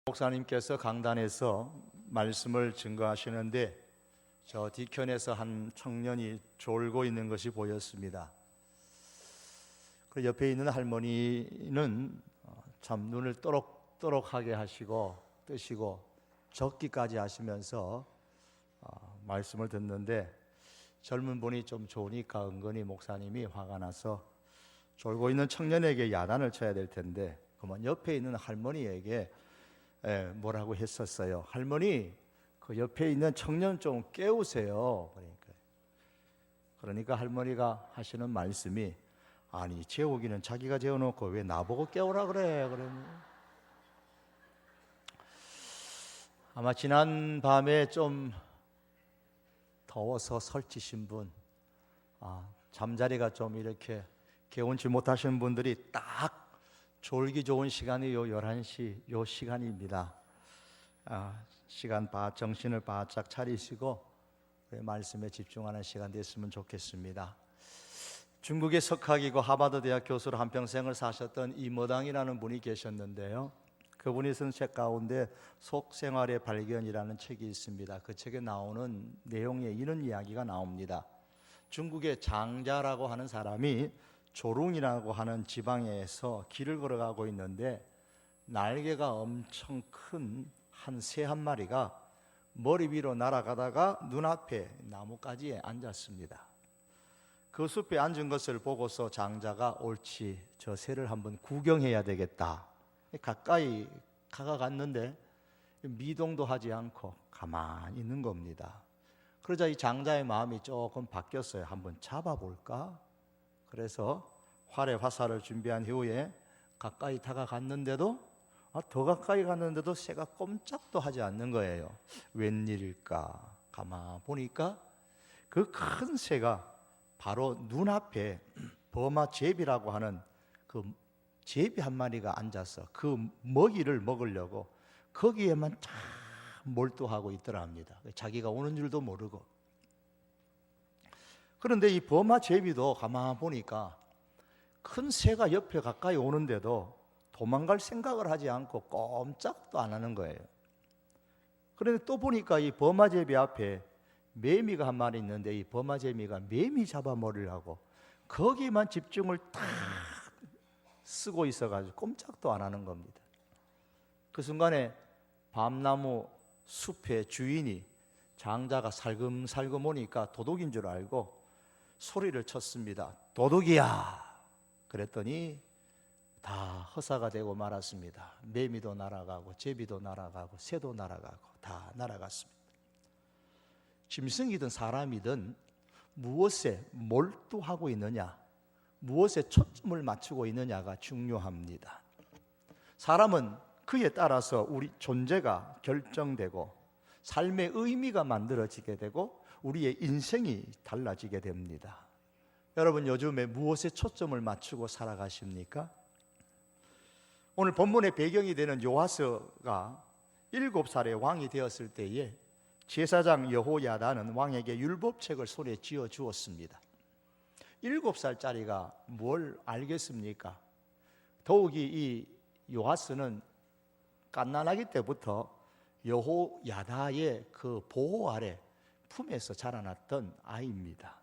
목사님께서 강단에서 말씀을 증거하시는데 저 뒤편에서 한 청년이 졸고 있는 것이 보였습니다. 그 옆에 있는 할머니는 참 눈을 또록또록하게 하시고 뜨시고 적기까지 하시면서 말씀을 듣는데, 젊은 분이 좀 좋으니까 은근히 목사님이 화가 나서 졸고 있는 청년에게 야단을 쳐야 될 텐데 그만 옆에 있는 할머니에게 뭐라고 했었어요. 할머니, 그 옆에 있는 청년 좀 깨우세요. 그러니까 할머니가 하시는 말씀이, 아니 재우기는 자기가 재워놓고 왜 나보고 깨우라 그래. 아마 지난 밤에 좀 더워서 설치신 분, 잠자리가 좀 이렇게 개운치 못하신 분들이 딱 졸기 좋은 시간이 요 11시 요 시간입니다. 정신을 바짝 차리시고 말씀에 집중하는 시간 됐으면 좋겠습니다. 중국의 석학이고 하버드 대학 교수로 한평생을 사셨던 이머당이라는 분이 계셨는데요, 그분이 쓴 책 가운데 속생활의 발견이라는 책이 있습니다. 그 책에 나오는 내용에 이런 이야기가 나옵니다. 중국의 장자라고 하는 사람이 조룽이라고 하는 지방에서 길을 걸어가고 있는데 날개가 엄청 큰 한 새 한 마리가 머리 위로 날아가다가 눈앞에 나뭇가지에 앉았습니다. 그 숲에 앉은 것을 보고서 장자가 옳지, 저 새를 한번 구경해야 되겠다. 가까이 다가갔는데 미동도 하지 않고 가만히 있는 겁니다. 그러자 이 장자의 마음이 조금 바뀌었어요. 한번 잡아볼까? 그래서 활에 화살을 준비한 후에 가까이 다가갔는데도 더 가까이 갔는데도 새가 꼼짝도 하지 않는 거예요. 웬일일까? 가만 보니까 그 큰 새가 바로 눈앞에 버마 제비라고 하는 그 제비 한 마리가 앉아서 그 먹이를 먹으려고 거기에만 쫙 몰두하고 있더랍니다. 자기가 오는 줄도 모르고. 그런데 이 버마 제비도 가만 보니까 큰 새가 옆에 가까이 오는데도 도망갈 생각을 하지 않고 꼼짝도 안 하는 거예요. 그런데 또 보니까 이 버마 제비 앞에 매미가 한 마리 있는데 이 버마 제비가 매미 잡아먹으려고 거기만 집중을 딱 쓰고 있어가지고 꼼짝도 안 하는 겁니다. 그 순간에 밤나무 숲의 주인이 장자가 살금살금 오니까 도둑인 줄 알고 소리를 쳤습니다. 도둑이야! 그랬더니 다 허사가 되고 말았습니다. 매미도 날아가고 제비도 날아가고 새도 날아가고 다 날아갔습니다. 짐승이든 사람이든 무엇에 몰두하고 있느냐, 무엇에 초점을 맞추고 있느냐가 중요합니다. 사람은 그에 따라서 우리 존재가 결정되고 삶의 의미가 만들어지게 되고 우리의 인생이 달라지게 됩니다. 여러분, 요즘에 무엇에 초점을 맞추고 살아가십니까? 오늘 본문의 배경이 되는 요아스가 7살의 왕이 되었을 때에 제사장 여호야다는 왕에게 율법책을 손에 쥐어 주었습니다. 7살짜리가 뭘 알겠습니까? 더욱이 이 요아스는 갓난아기 때부터 여호야다의 그 보호 아래 품에서 자라났던 아이입니다.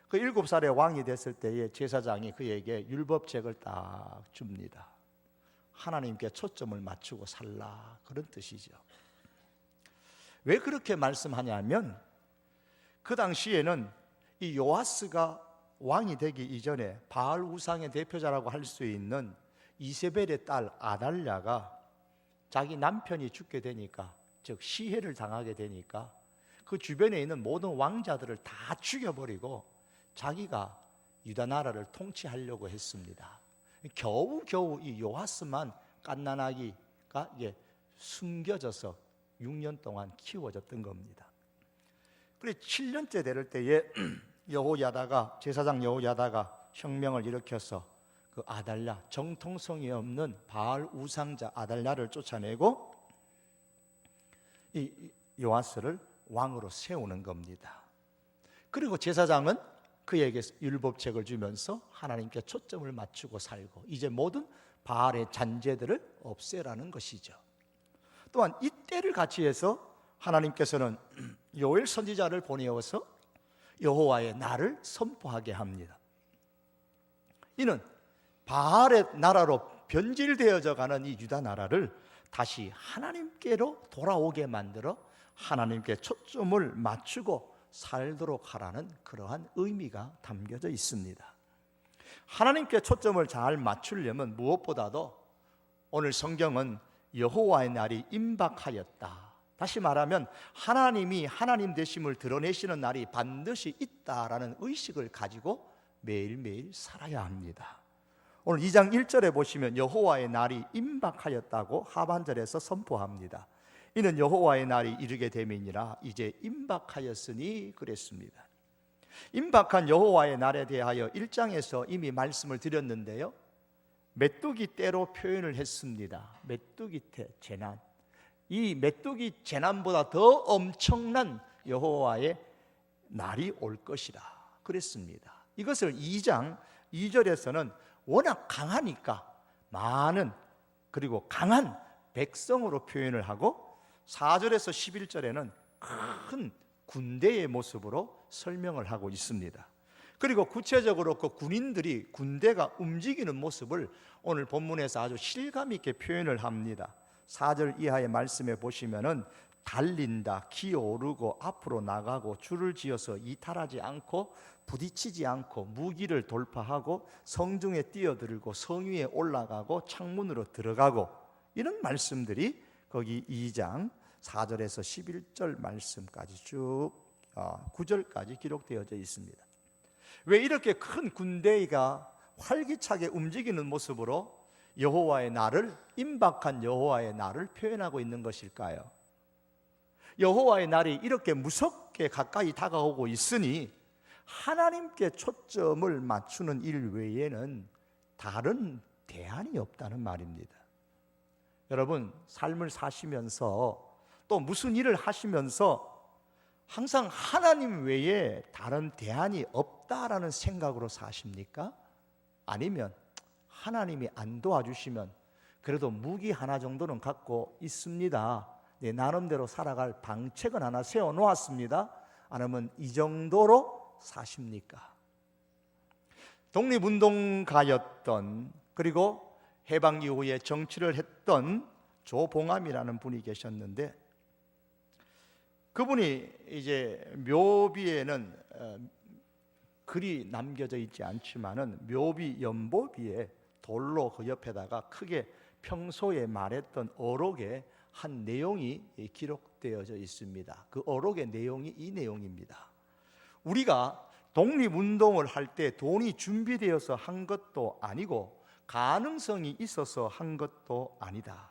그 7살의 왕이 됐을 때에 제사장이 그에게 율법책을 딱 줍니다. 하나님께 초점을 맞추고 살라, 그런 뜻이죠. 왜 그렇게 말씀하냐면 그 당시에는 이 요아스가 왕이 되기 이전에 바알 우상의 대표자라고 할 수 있는 이세벨의 딸 아달랴가 자기 남편이 죽게 되니까, 즉 시해를 당하게 되니까 그 주변에 있는 모든 왕자들을 다 죽여버리고 자기가 유다 나라를 통치하려고 했습니다. 겨우겨우 이 요아스만 갓난아기가 숨겨져서 6년 동안 키워졌던 겁니다. 그래 7년째 될 때에 제사장 여호야다가 혁명을 일으켜서 그 아달랴, 정통성이 없는 바알 우상자 아달랴를 쫓아내고 이 요아스를 왕으로 세우는 겁니다. 그리고 제사장은 그에게 율법책을 주면서 하나님께 초점을 맞추고 살고 이제 모든 바알의 잔재들을 없애라는 것이죠. 또한 이 때를 같이 해서 하나님께서는 요엘 선지자를 보내어서 여호와의 날을 선포하게 합니다. 이는 바알의 나라로 변질되어져 가는 이 유다 나라를 다시 하나님께로 돌아오게 만들어 하나님께 초점을 맞추고 살도록 하라는 그러한 의미가 담겨져 있습니다. 하나님께 초점을 잘 맞추려면 무엇보다도 오늘 성경은 여호와의 날이 임박하였다, 다시 말하면 하나님이 하나님 되심을 드러내시는 날이 반드시 있다라는 의식을 가지고 매일매일 살아야 합니다. 오늘 2장 1절에 보시면 여호와의 날이 임박하였다고 하반절에서 선포합니다. 이는 여호와의 날이 이르게 됨이니라 이제 임박하였으니 그랬습니다. 임박한 여호와의 날에 대하여 1장에서 이미 말씀을 드렸는데요, 메뚜기 때로 표현을 했습니다. 메뚜기 때 재난, 이 메뚜기 재난보다 더 엄청난 여호와의 날이 올 것이라 그랬습니다. 이것을 2장 2절에서는 워낙 강하니까 많은 그리고 강한 백성으로 표현을 하고 4절에서 11절에는 큰 군대의 모습으로 설명을 하고 있습니다. 그리고 구체적으로 그 군대가 움직이는 모습을 오늘 본문에서 아주 실감 있게 표현을 합니다. 4절 이하의 말씀에 보시면은 달린다, 기어오르고 앞으로 나가고 줄을 지어서 이탈하지 않고 부딪히지 않고 무기를 돌파하고 성중에 뛰어들고 성 위에 올라가고 창문으로 들어가고, 이런 말씀들이 거기 2장 4절에서 11절 말씀까지 쭉 9절까지 기록되어져 있습니다. 왜 이렇게 큰 군대가 활기차게 움직이는 모습으로 여호와의 날을, 임박한 여호와의 날을 표현하고 있는 것일까요? 여호와의 날이 이렇게 무섭게 가까이 다가오고 있으니 하나님께 초점을 맞추는 일 외에는 다른 대안이 없다는 말입니다. 여러분, 삶을 사시면서 또 무슨 일을 하시면서 항상 하나님 외에 다른 대안이 없다라는 생각으로 사십니까? 아니면 하나님이 안 도와주시면 그래도 무기 하나 정도는 갖고 있습니다, 내 나름대로 살아갈 방책은 하나 세워놓았습니다, 아니면 이 정도로 사십니까? 독립운동가였던, 그리고 해방 이후에 정치를 했던 조봉암이라는 분이 계셨는데, 그분이 이제 묘비에는 글이 남겨져 있지 않지만은 묘비 연보비에 돌로 그 옆에다가 크게 평소에 말했던 어록의 한 내용이 기록되어져 있습니다. 그 어록의 내용이 이 내용입니다. 우리가 독립운동을 할 때 돈이 준비되어서 한 것도 아니고 가능성이 있어서 한 것도 아니다.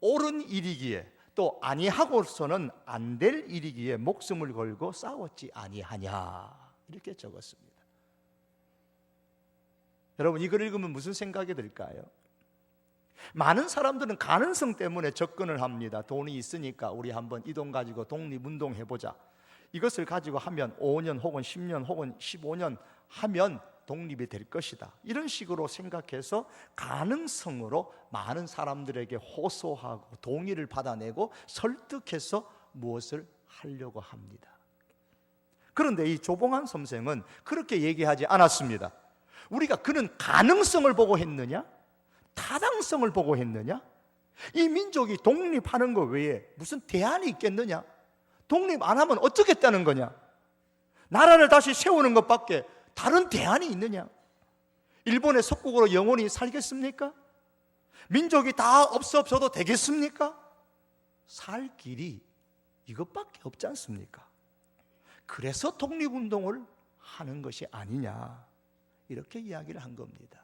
옳은 일이기에 또 아니하고서는 안 될 일이기에 목숨을 걸고 싸웠지 아니하냐, 이렇게 적었습니다. 여러분, 이걸 읽으면 무슨 생각이 들까요? 많은 사람들은 가능성 때문에 접근을 합니다. 돈이 있으니까 우리 한번 이 돈 가지고 독립운동 해보자, 이것을 가지고 하면 5년 혹은 10년 혹은 15년 하면 독립이 될 것이다, 이런 식으로 생각해서 가능성으로 많은 사람들에게 호소하고 동의를 받아내고 설득해서 무엇을 하려고 합니다. 그런데 이 조봉암 선생은 그렇게 얘기하지 않았습니다. 우리가 그는 가능성을 보고 했느냐, 타당성을 보고 했느냐, 이 민족이 독립하는 것 외에 무슨 대안이 있겠느냐, 독립 안 하면 어쩌겠다는 거냐, 나라를 다시 세우는 것밖에 다른 대안이 있느냐, 일본의 속국으로 영원히 살겠습니까? 민족이 다 없어도 되겠습니까? 살 길이 이것밖에 없지 않습니까? 그래서 독립운동을 하는 것이 아니냐, 이렇게 이야기를 한 겁니다.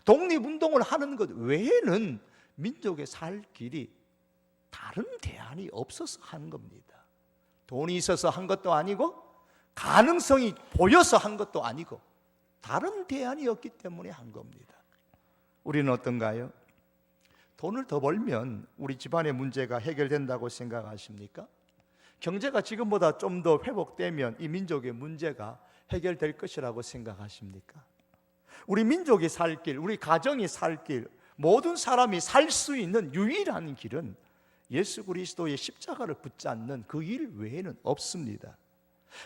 독립운동을 하는 것 외에는 민족의 살 길이 다른 대안이 없어서 한 겁니다. 돈이 있어서 한 것도 아니고 가능성이 보여서 한 것도 아니고 다른 대안이 없기 때문에 한 겁니다. 우리는 어떤가요? 돈을 더 벌면 우리 집안의 문제가 해결된다고 생각하십니까? 경제가 지금보다 좀 더 회복되면 이 민족의 문제가 해결될 것이라고 생각하십니까? 우리 민족이 살 길, 우리 가정이 살 길, 모든 사람이 살 수 있는 유일한 길은 예수 그리스도의 십자가를 붙잡는 그 일 외에는 없습니다.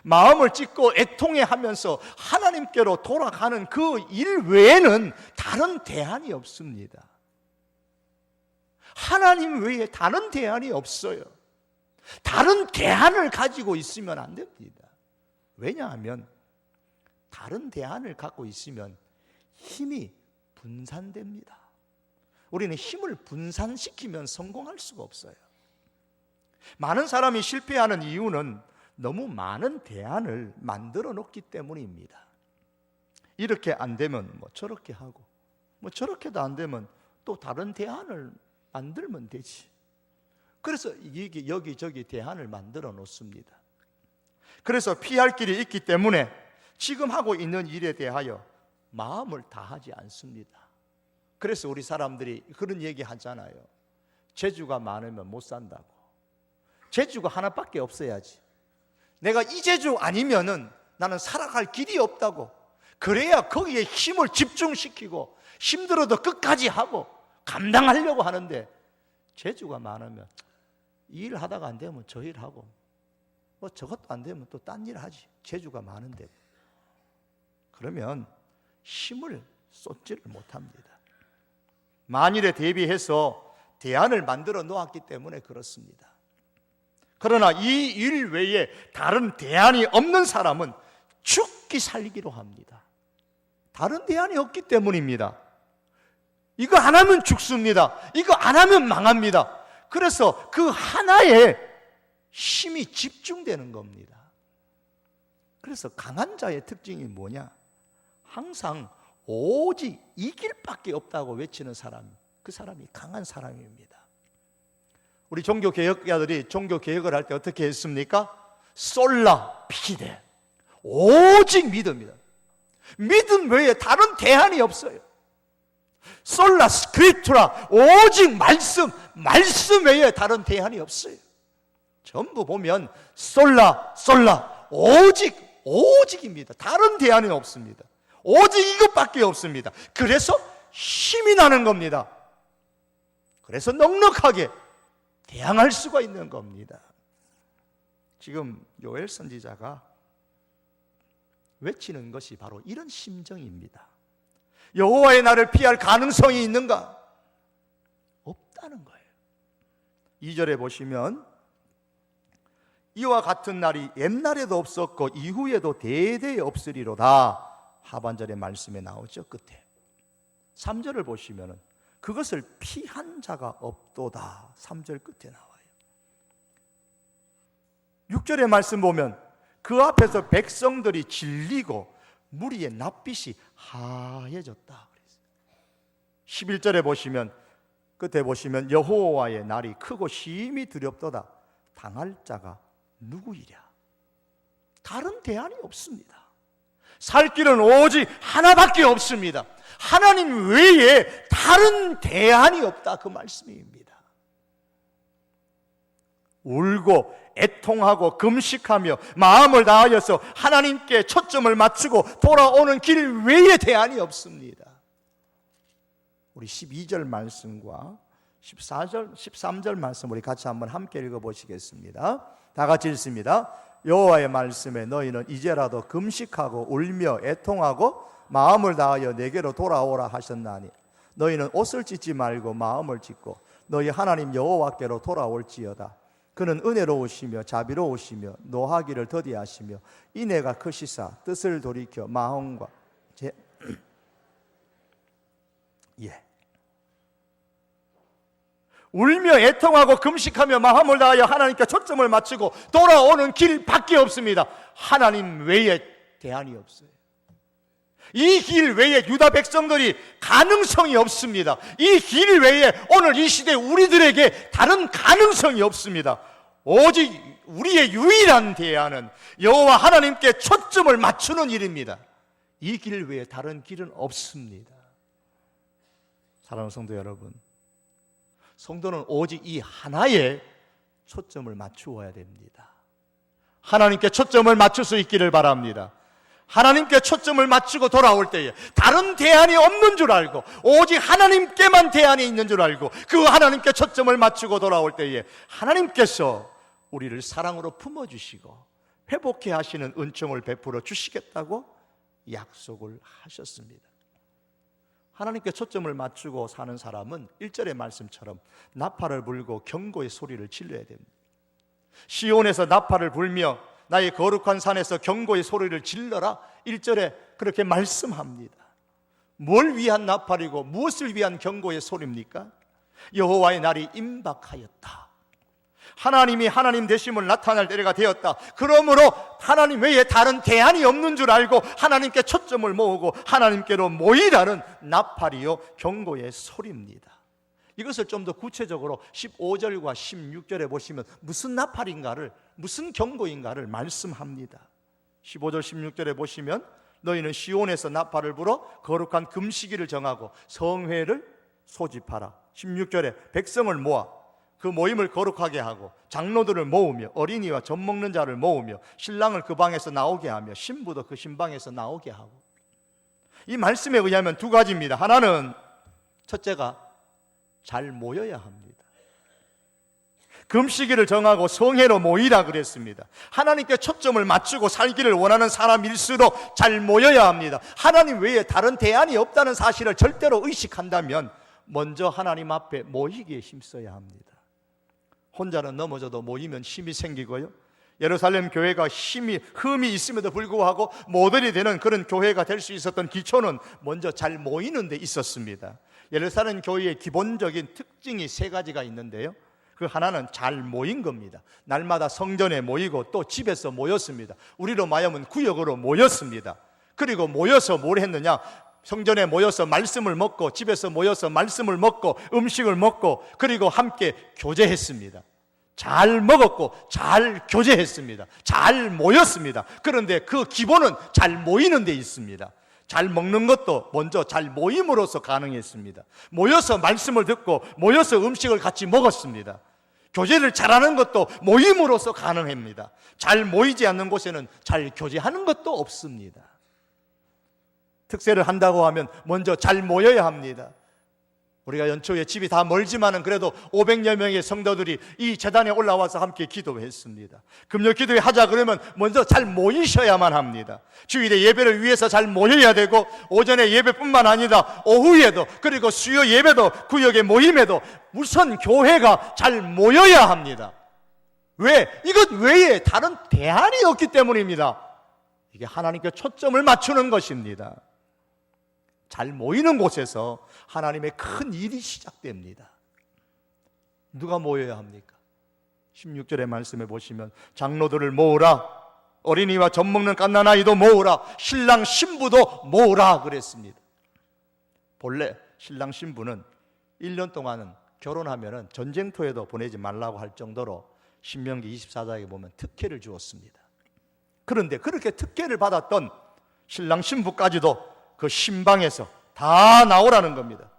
마음을 찢고 애통해하면서 하나님께로 돌아가는 그 일 외에는 다른 대안이 없습니다. 하나님 외에 다른 대안이 없어요. 다른 대안을 가지고 있으면 안 됩니다. 왜냐하면 다른 대안을 갖고 있으면 힘이 분산됩니다. 우리는 힘을 분산시키면 성공할 수가 없어요. 많은 사람이 실패하는 이유는 너무 많은 대안을 만들어 놓기 때문입니다. 이렇게 안 되면 뭐 저렇게 하고, 뭐 저렇게도 안 되면 또 다른 대안을 만들면 되지. 그래서 여기저기 대안을 만들어 놓습니다. 그래서 피할 길이 있기 때문에 지금 하고 있는 일에 대하여 마음을 다하지 않습니다. 그래서 우리 사람들이 그런 얘기 하잖아요. 재주가 많으면 못 산다고. 재주가 하나밖에 없어야지. 내가 이 재주 아니면은 나는 살아갈 길이 없다고. 그래야 거기에 힘을 집중시키고 힘들어도 끝까지 하고 감당하려고 하는데, 재주가 많으면 이 일 하다가 안 되면 저 일 하고, 뭐 저것도 안 되면 또 딴 일 하지. 재주가 많은데. 그러면 힘을 쏟지를 못합니다. 만일에 대비해서 대안을 만들어 놓았기 때문에 그렇습니다. 그러나 이 일 외에 다른 대안이 없는 사람은 죽기 살기로 합니다. 다른 대안이 없기 때문입니다. 이거 안 하면 죽습니다. 이거 안 하면 망합니다. 그래서 그 하나에 힘이 집중되는 겁니다. 그래서 강한 자의 특징이 뭐냐? 항상 오직 이 길밖에 없다고 외치는 사람, 그 사람이 강한 사람입니다. 우리 종교개혁자들이 종교개혁을 할 때 어떻게 했습니까? 솔라 피데, 오직 믿음이다. 믿음 외에 다른 대안이 없어요. 솔라 스크립투라, 오직 말씀 외에 다른 대안이 없어요. 전부 보면 솔라 오직입니다. 다른 대안이 없습니다. 오직 이것밖에 없습니다. 그래서 힘이 나는 겁니다. 그래서 넉넉하게 대항할 수가 있는 겁니다. 지금 요엘 선지자가 외치는 것이 바로 이런 심정입니다. 여호와의 날을 피할 가능성이 있는가? 없다는 거예요. 2절에 보시면 이와 같은 날이 옛날에도 없었고 이후에도 대대에 없으리로다. 하반절의 말씀에 나오죠. 끝에 3절을 보시면 그것을 피한 자가 없도다. 3절 끝에 나와요. 6절의 말씀 보면 그 앞에서 백성들이 질리고 무리의 낯빛이 하얘졌다. 11절에 보시면 끝에 보시면 여호와의 날이 크고 심히 두렵도다. 당할 자가 누구이랴? 다른 대안이 없습니다. 살 길은 오직 하나밖에 없습니다. 하나님 외에 다른 대안이 없다. 그 말씀입니다. 울고 애통하고 금식하며 마음을 다하여서 하나님께 초점을 맞추고 돌아오는 길 외에 대안이 없습니다. 우리 12절 말씀과 14절, 13절 말씀 우리 같이 한번 함께 읽어보시겠습니다. 다 같이 읽습니다. 여호와의 말씀에 너희는 이제라도 금식하고 울며 애통하고 마음을 다하여 내게로 돌아오라 하셨나니 너희는 옷을 찢지 말고 마음을 찢고 너희 하나님 여호와께로 돌아올지어다. 그는 은혜로우시며 자비로우시며 노하기를 더디하시며 인애가 크시사 뜻을 돌이켜 마음과 울며 애통하고 금식하며 마음을 다하여 하나님께 초점을 맞추고 돌아오는 길밖에 없습니다. 하나님 외에 대안이 없어요. 이 길 외에 유다 백성들이 가능성이 없습니다. 이 길 외에 오늘 이 시대 우리들에게 다른 가능성이 없습니다. 오직 우리의 유일한 대안은 여호와 하나님께 초점을 맞추는 일입니다. 이 길 외에 다른 길은 없습니다. 사랑하는 성도 여러분, 성도는 오직 이 하나에 초점을 맞추어야 됩니다. 하나님께 초점을 맞출 수 있기를 바랍니다. 하나님께 초점을 맞추고 돌아올 때에 다른 대안이 없는 줄 알고 오직 하나님께만 대안이 있는 줄 알고 그 하나님께 초점을 맞추고 돌아올 때에 하나님께서 우리를 사랑으로 품어주시고 회복해 하시는 은총을 베풀어 주시겠다고 약속을 하셨습니다. 하나님께 초점을 맞추고 사는 사람은 1절의 말씀처럼 나팔을 불고 경고의 소리를 질러야 됩니다. 시온에서 나팔을 불며 나의 거룩한 산에서 경고의 소리를 질러라, 1절에 그렇게 말씀합니다. 뭘 위한 나팔이고 무엇을 위한 경고의 소리입니까? 여호와의 날이 임박하였다. 하나님이 하나님 되심을 나타낼 때가 되었다. 그러므로 하나님 외에 다른 대안이 없는 줄 알고 하나님께 초점을 모으고 하나님께로 모이라는 나팔이요 경고의 소리입니다. 이것을 좀 더 구체적으로 15절과 16절에 보시면 무슨 나팔인가를, 무슨 경고인가를 말씀합니다. 15절 16절에 보시면 너희는 시온에서 나팔을 불어 거룩한 금식일을 정하고 성회를 소집하라. 16절에 백성을 모아 그 모임을 거룩하게 하고 장로들을 모으며 어린이와 젖 먹는 자를 모으며 신랑을 그 방에서 나오게 하며 신부도 그 신방에서 나오게 하고. 이 말씀에 의하면 두 가지입니다. 하나는 첫째가 잘 모여야 합니다. 금식일을 정하고 성회로 모이라 그랬습니다. 하나님께 초점을 맞추고 살기를 원하는 사람일수록 잘 모여야 합니다. 하나님 외에 다른 대안이 없다는 사실을 절대로 의식한다면 먼저 하나님 앞에 모이기에 힘써야 합니다. 혼자는 넘어져도 모이면 힘이 생기고요, 예루살렘 교회가 흠이 있음에도 불구하고 모델이 되는 그런 교회가 될 수 있었던 기초는 먼저 잘 모이는 데 있었습니다. 예루살렘 교회의 기본적인 특징이 세 가지가 있는데요, 그 하나는 잘 모인 겁니다. 날마다 성전에 모이고 또 집에서 모였습니다. 우리로 말하면 구역으로 모였습니다. 그리고 모여서 뭘 했느냐, 성전에 모여서 말씀을 먹고 집에서 모여서 말씀을 먹고 음식을 먹고 그리고 함께 교제했습니다. 잘 먹었고 잘 교제했습니다. 잘 모였습니다. 그런데 그 기본은 잘 모이는 데 있습니다. 잘 먹는 것도 먼저 잘 모임으로써 가능했습니다. 모여서 말씀을 듣고 모여서 음식을 같이 먹었습니다. 교제를 잘하는 것도 모임으로써 가능합니다. 잘 모이지 않는 곳에는 잘 교제하는 것도 없습니다. 특세를 한다고 하면 먼저 잘 모여야 합니다. 우리가 연초에 집이 다 멀지만은 그래도 500여 명의 성도들이 이 제단에 올라와서 함께 기도했습니다. 금요 기도회 하자 그러면 먼저 잘 모이셔야만 합니다. 주일에 예배를 위해서 잘 모여야 되고 오전에 예배뿐만 아니라 오후에도 그리고 수요 예배도 구역의 모임에도 우선 교회가 잘 모여야 합니다. 왜? 이것 외에 다른 대안이 없기 때문입니다. 이게 하나님께 초점을 맞추는 것입니다. 잘 모이는 곳에서 하나님의 큰 일이 시작됩니다. 누가 모여야 합니까? 16절의 말씀에 보시면 장로들을 모으라, 어린이와 젖 먹는 갓난아이도 모으라, 신랑 신부도 모으라 그랬습니다. 본래 신랑 신부는 1년 동안은 결혼하면 전쟁터에도 보내지 말라고 할 정도로 신명기 24장에 보면 특혜를 주었습니다. 그런데 그렇게 특혜를 받았던 신랑 신부까지도 그 신방에서 다 나오라는 겁니다.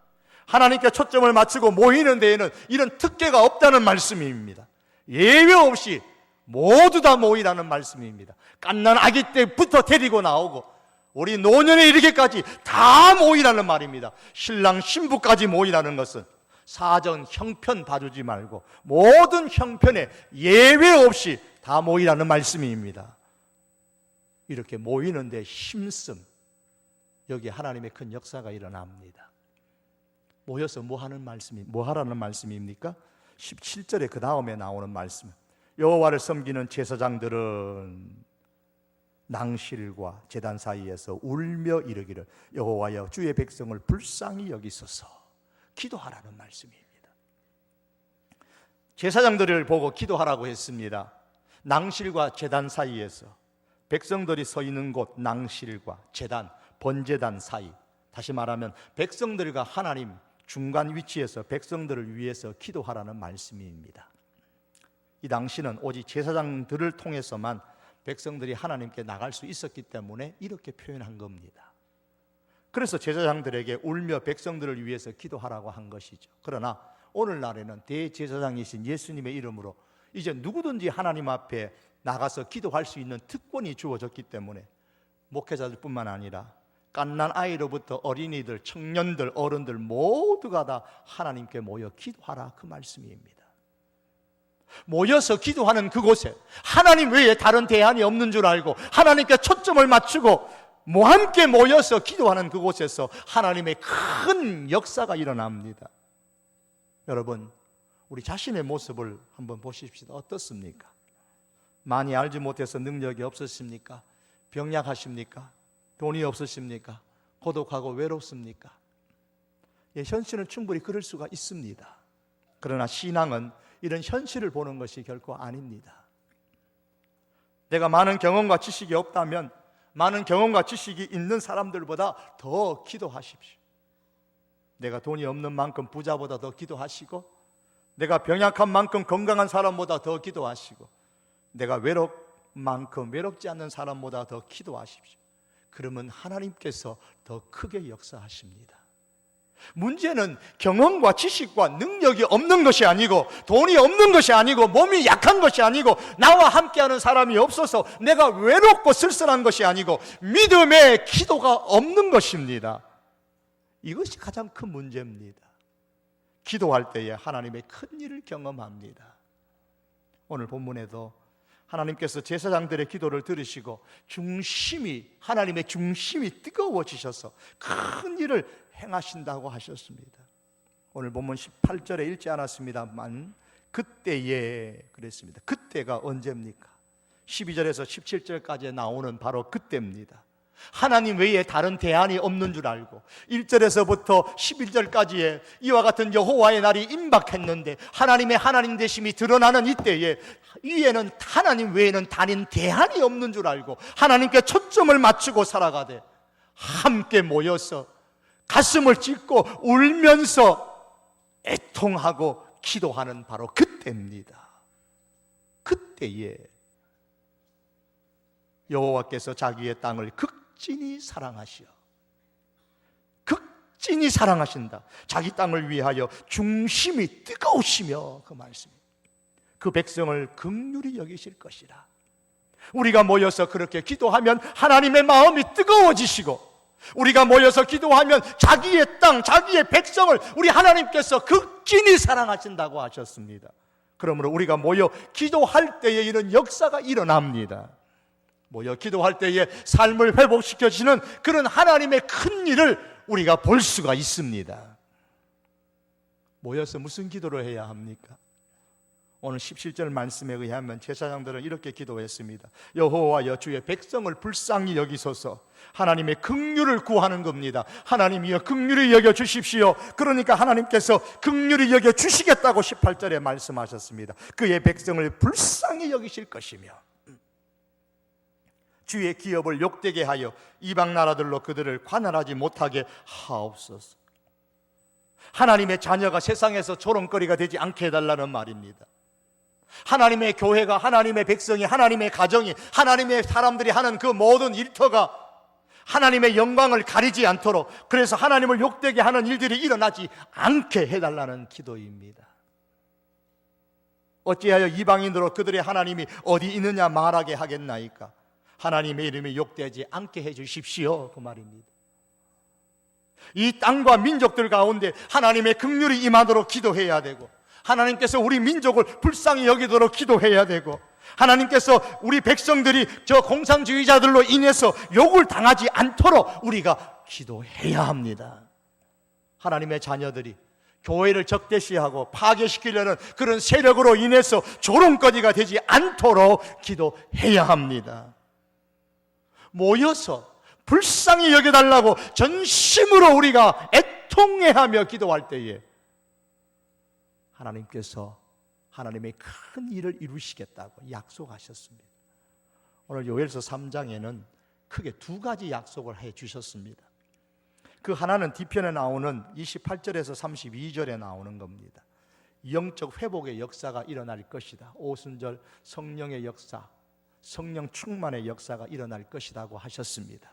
하나님께 초점을 맞추고 모이는 데에는 이런 특혜가 없다는 말씀입니다. 예외 없이 모두 다 모이라는 말씀입니다. 갓난 아기 때부터 데리고 나오고 우리 노년에 이르기까지 다 모이라는 말입니다. 신랑 신부까지 모이라는 것은 사전 형편 봐주지 말고 모든 형편에 예외 없이 다 모이라는 말씀입니다. 이렇게 모이는 데 힘씀, 여기 하나님의 큰 역사가 일어납니다. 모여서 뭐 하라는 말씀입니까? 17절에 그 다음에 나오는 말씀, 여호와를 섬기는 제사장들은 낭실과 제단 사이에서 울며 이르기를 여호와여 주의 백성을 불쌍히 여기소서 기도하라는 말씀입니다. 제사장들을 보고 기도하라고 했습니다. 낭실과 제단 사이에서 백성들이 서 있는 곳, 낭실과 제단, 번제단 사이, 다시 말하면 백성들과 하나님 중간 위치에서 백성들을 위해서 기도하라는 말씀입니다. 이 당시는 오직 제사장들을 통해서만 백성들이 하나님께 나갈 수 있었기 때문에 이렇게 표현한 겁니다. 그래서 제사장들에게 울며 백성들을 위해서 기도하라고 한 것이죠. 그러나 오늘날에는 대제사장이신 예수님의 이름으로 이제 누구든지 하나님 앞에 나가서 기도할 수 있는 특권이 주어졌기 때문에 목회자들뿐만 아니라 갓난 아이로부터 어린이들, 청년들, 어른들 모두가 다 하나님께 모여 기도하라, 그 말씀입니다. 모여서 기도하는 그곳에 하나님 외에 다른 대안이 없는 줄 알고 하나님께 초점을 맞추고 함께 모여서 기도하는 그곳에서 하나님의 큰 역사가 일어납니다. 여러분, 우리 자신의 모습을 한번 보십시다. 어떻습니까? 많이 알지 못해서 능력이 없으십니까? 병약하십니까? 돈이 없으십니까? 고독하고 외롭습니까? 예, 현실은 충분히 그럴 수가 있습니다. 그러나 신앙은 이런 현실을 보는 것이 결코 아닙니다. 내가 많은 경험과 지식이 없다면 많은 경험과 지식이 있는 사람들보다 더 기도하십시오. 내가 돈이 없는 만큼 부자보다 더 기도하시고, 내가 병약한 만큼 건강한 사람보다 더 기도하시고, 내가 만큼 외롭지 않는 사람보다 더 기도하십시오. 그러면 하나님께서 더 크게 역사하십니다. 문제는 경험과 지식과 능력이 없는 것이 아니고, 돈이 없는 것이 아니고, 몸이 약한 것이 아니고, 나와 함께하는 사람이 없어서 내가 외롭고 쓸쓸한 것이 아니고, 믿음의 기도가 없는 것입니다. 이것이 가장 큰 문제입니다. 기도할 때에 하나님의 큰 일을 경험합니다. 오늘 본문에도 하나님께서 제사장들의 기도를 들으시고 하나님의 중심이 뜨거워지셔서 큰 일을 행하신다고 하셨습니다. 오늘 본문 18절에 읽지 않았습니다만 그때에 그랬습니다. 그때가 언제입니까? 12절에서 17절까지 나오는 바로 그때입니다. 하나님 외에 다른 대안이 없는 줄 알고 1절에서부터 11절까지의 이와 같은 여호와의 날이 임박했는데 하나님의 하나님 되심이 드러나는 이때에 위에는 하나님 외에는 다른 대안이 없는 줄 알고 하나님께 초점을 맞추고 살아가되 함께 모여서 가슴을 찢고 울면서 애통하고 기도하는 바로 그때입니다. 그때에 여호와께서 자기의 땅을 극진히 사랑하신다. 자기 땅을 위하여 중심이 뜨거우시며 그 말씀입니다. 그 백성을 긍휼히 여기실 것이라. 우리가 모여서 그렇게 기도하면 하나님의 마음이 뜨거워지시고, 우리가 모여서 기도하면 자기의 땅, 자기의 백성을 우리 하나님께서 극진히 사랑하신다고 하셨습니다. 그러므로 우리가 모여 기도할 때에 이런 역사가 일어납니다. 모여 기도할 때에 삶을 회복시켜주시는 그런 하나님의 큰 일을 우리가 볼 수가 있습니다. 모여서 무슨 기도를 해야 합니까? 오늘 17절 말씀에 의하면 제사장들은 이렇게 기도했습니다. 여호와여 주의 백성을 불쌍히 여기소서. 하나님의 긍휼을 구하는 겁니다. 하나님이여 긍휼히 여겨 주십시오. 그러니까 하나님께서 긍휼히 여겨 주시겠다고 18절에 말씀하셨습니다. 그의 백성을 불쌍히 여기실 것이며 주의 기업을 욕되게 하여 이방 나라들로 그들을 관할하지 못하게 하옵소서. 하나님의 자녀가 세상에서 조롱거리가 되지 않게 해달라는 말입니다. 하나님의 교회가, 하나님의 백성이, 하나님의 가정이, 하나님의 사람들이 하는 그 모든 일터가 하나님의 영광을 가리지 않도록, 그래서 하나님을 욕되게 하는 일들이 일어나지 않게 해달라는 기도입니다. 어찌하여 이방인으로 그들의 하나님이 어디 있느냐 말하게 하겠나이까? 하나님의 이름이 욕되지 않게 해주십시오, 그 말입니다. 이 땅과 민족들 가운데 하나님의 긍휼이 임하도록 기도해야 되고, 하나님께서 우리 민족을 불쌍히 여기도록 기도해야 되고, 하나님께서 우리 백성들이 저 공산주의자들로 인해서 욕을 당하지 않도록 우리가 기도해야 합니다. 하나님의 자녀들이 교회를 적대시하고 파괴시키려는 그런 세력으로 인해서 조롱거리가 되지 않도록 기도해야 합니다. 모여서 불쌍히 여겨달라고 전심으로 우리가 애통해하며 기도할 때에 하나님께서 하나님의 큰 일을 이루시겠다고 약속하셨습니다. 오늘 요엘서 3장에는 크게 두 가지 약속을 해 주셨습니다. 그 하나는 뒤편에 나오는 28절에서 32절에 나오는 겁니다. 영적 회복의 역사가 일어날 것이다. 오순절 성령의 역사, 성령 충만의 역사가 일어날 것이라고 하셨습니다.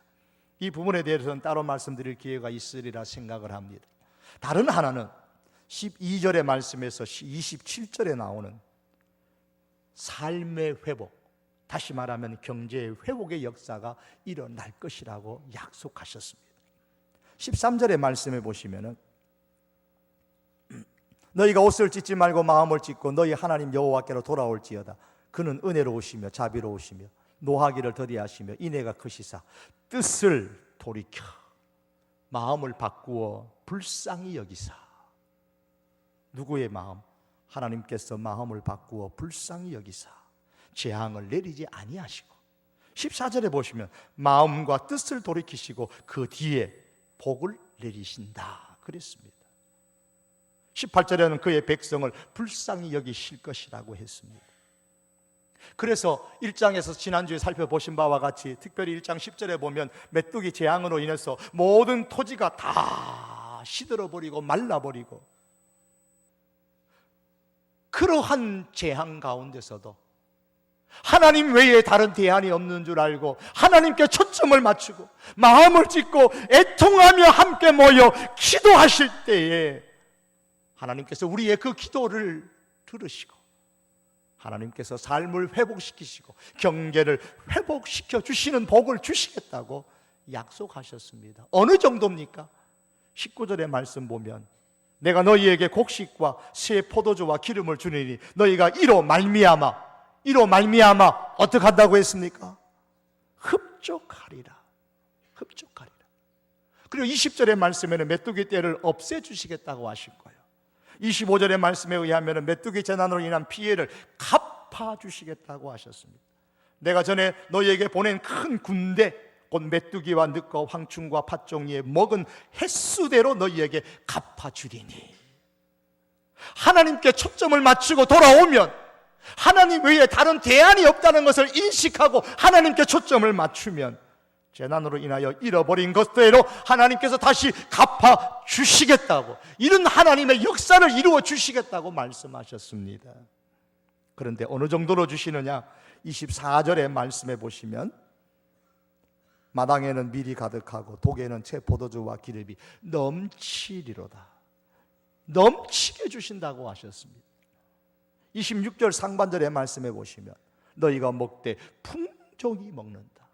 이 부분에 대해서는 따로 말씀드릴 기회가 있으리라 생각을 합니다. 다른 하나는 12절의 말씀에서 27절에 나오는 삶의 회복, 다시 말하면 경제의 회복의 역사가 일어날 것이라고 약속하셨습니다. 13절의 말씀에 보시면은 너희가 옷을 찢지 말고 마음을 찢고 너희 하나님 여호와께로 돌아올지어다. 그는 은혜로우시며 자비로우시며 노하기를 더디하시며 인애가 크시사 뜻을 돌이켜 마음을 바꾸어 불쌍히 여기사. 누구의 마음? 하나님께서 마음을 바꾸어 불쌍히 여기사 재앙을 내리지 아니하시고, 14절에 보시면 마음과 뜻을 돌이키시고 그 뒤에 복을 내리신다 그랬습니다. 18절에는 그의 백성을 불쌍히 여기실 것이라고 했습니다. 그래서 1장에서 지난주에 살펴보신 바와 같이 특별히 1장 10절에 보면 메뚜기 재앙으로 인해서 모든 토지가 다 시들어버리고 말라버리고, 그러한 재앙 가운데서도 하나님 외에 다른 대안이 없는 줄 알고 하나님께 초점을 맞추고 마음을 찢고 애통하며 함께 모여 기도하실 때에 하나님께서 우리의 그 기도를 들으시고 하나님께서 삶을 회복시키시고 경계를 회복시켜 주시는 복을 주시겠다고 약속하셨습니다. 어느 정도입니까? 19절의 말씀 보면 내가 너희에게 곡식과 새 포도주와 기름을 주리니 너희가 이로 말미암아 어떻게 한다고 했습니까? 흡족하리라. 흡족하리라. 그리고 20절의 말씀에는 메뚜기 떼를 없애주시겠다고 하신 거예요. 25절의 말씀에 의하면 메뚜기 재난으로 인한 피해를 갚아주시겠다고 하셨습니다. 내가 전에 너희에게 보낸 큰 군대 곧 메뚜기와 늑과 황충과 팥종이에 먹은 횟수대로 너희에게 갚아주리니. 하나님께 초점을 맞추고 돌아오면 하나님 외에 다른 대안이 없다는 것을 인식하고 하나님께 초점을 맞추면 재난으로 인하여 잃어버린 것대로 하나님께서 다시 갚아주시겠다고, 이런 하나님의 역사를 이루어 주시겠다고 말씀하셨습니다. 그런데 어느 정도로 주시느냐? 24절의 말씀에 보시면 마당에는 밀이 가득하고 독에는 새 포도주와 기름이 넘치리로다. 넘치게 주신다고 하셨습니다. 26절 상반절의 말씀에 보시면 너희가 먹되 풍족히 먹는다.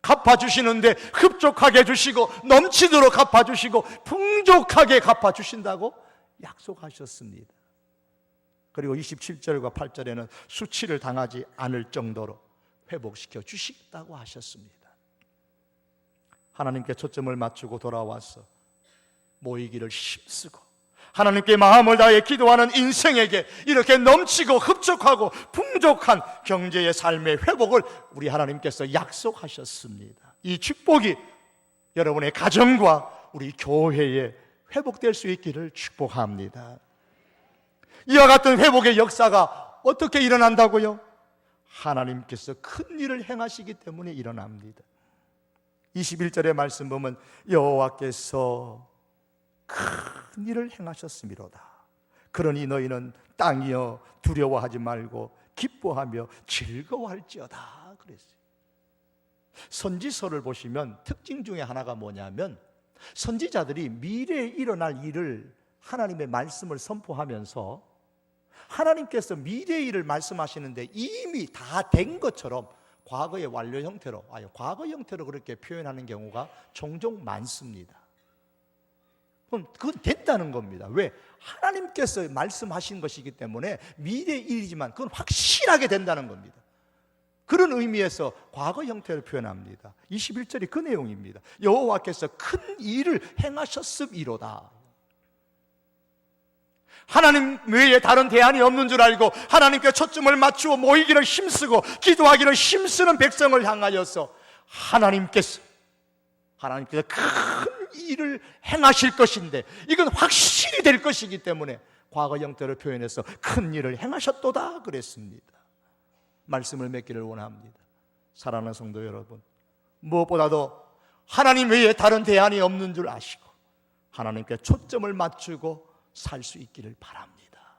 갚아주시는데 흡족하게 주시고 넘치도록 갚아주시고 풍족하게 갚아주신다고 약속하셨습니다. 그리고 27절과 8절에는 수치를 당하지 않을 정도로 회복시켜 주시겠다고 하셨습니다. 하나님께 초점을 맞추고 돌아와서 모이기를 힘쓰고 하나님께 마음을 다해 기도하는 인생에게 이렇게 넘치고 흡족하고 풍족한 경제의 삶의 회복을 우리 하나님께서 약속하셨습니다. 이 축복이 여러분의 가정과 우리 교회에 회복될 수 있기를 축복합니다. 이와 같은 회복의 역사가 어떻게 일어난다고요? 하나님께서 큰 일을 행하시기 때문에 일어납니다. 21절의 말씀 보면 여호와께서 큰 일을 행하셨음이로다. 그러니 너희는 땅이여 두려워하지 말고 기뻐하며 즐거워할지어다 그랬어요. 선지서를 보시면 특징 중에 하나가 뭐냐면 선지자들이 미래에 일어날 일을 하나님의 말씀을 선포하면서 하나님께서 미래의 일을 말씀하시는데 이미 다 된 것처럼 과거의 완료 형태로, 과거 형태로 그렇게 표현하는 경우가 종종 많습니다. 그건 됐다는 겁니다. 왜? 하나님께서 말씀하신 것이기 때문에 미래의 일이지만 그건 확실하게 된다는 겁니다. 그런 의미에서 과거 형태를 표현합니다. 21절이 그 내용입니다. 여호와께서 큰 일을 행하셨음이로다. 하나님 외에 다른 대안이 없는 줄 알고 하나님께 초점을 맞추어 모이기를 힘쓰고 기도하기를 힘쓰는 백성을 향하여서 하나님께서 큰 일을 행하실 것인데 이건 확실히 될 것이기 때문에 과거 형태를 표현해서 큰 일을 행하셨도다 그랬습니다. 말씀을 맺기를 원합니다. 사랑하는 성도 여러분, 무엇보다도 하나님 외에 다른 대안이 없는 줄 아시고 하나님께 초점을 맞추고 살 수 있기를 바랍니다.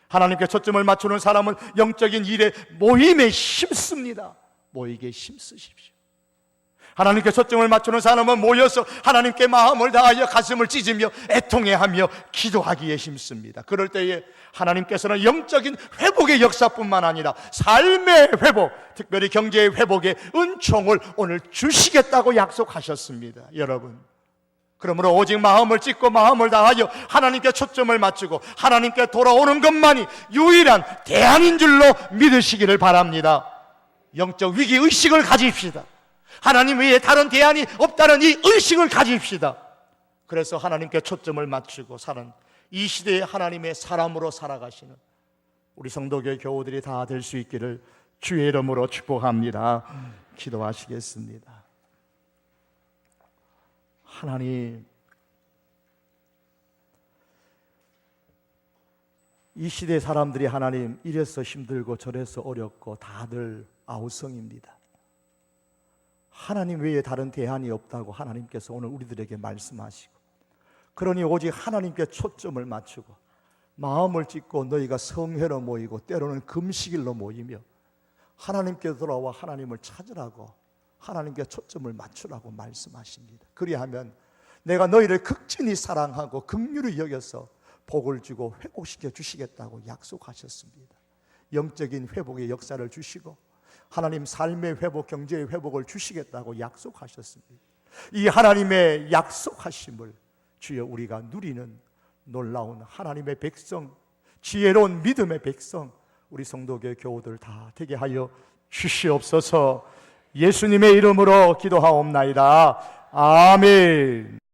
하나님께 초점을 맞추는 사람은 영적인 일에 모임에 힘씁니다. 모이게 힘쓰십시오. 하나님께 초점을 맞추는 사람은 모여서 하나님께 마음을 다하여 가슴을 찢으며 애통해하며 기도하기에 힘씁니다. 그럴 때에 하나님께서는 영적인 회복의 역사뿐만 아니라 삶의 회복, 특별히 경제의 회복의 은총을 오늘 주시겠다고 약속하셨습니다. 여러분, 그러므로 오직 마음을 찢고 마음을 다하여 하나님께 초점을 맞추고 하나님께 돌아오는 것만이 유일한 대안인 줄로 믿으시기를 바랍니다. 영적 위기 의식을 가집시다. 하나님 외에 다른 대안이 없다는 이 의식을 가집시다. 그래서 하나님께 초점을 맞추고 사는 이 시대의 하나님의 사람으로 살아가시는 우리 성도교회 교우들이 다 될 수 있기를 주의 이름으로 축복합니다. 기도하시겠습니다. 하나님, 이 시대 사람들이 하나님 이래서 힘들고 저래서 어렵고 다들 아우성입니다. 하나님 외에 다른 대안이 없다고 하나님께서 오늘 우리들에게 말씀하시고, 그러니 오직 하나님께 초점을 맞추고 마음을 찢고 너희가 성회로 모이고 때로는 금식일로 모이며 하나님께 돌아와 하나님을 찾으라고, 하나님께 초점을 맞추라고 말씀하십니다. 그리하면 내가 너희를 극진히 사랑하고 긍휼히 여겨서 복을 주고 회복시켜 주시겠다고 약속하셨습니다. 영적인 회복의 역사를 주시고 하나님 삶의 회복, 경제의 회복을 주시겠다고 약속하셨습니다. 이 하나님의 약속하심을 주여 우리가 누리는 놀라운 하나님의 백성, 지혜로운 믿음의 백성, 우리 성도교회 교우들 다 되게 하여 주시옵소서. 예수님의 이름으로 기도하옵나이다. 아멘.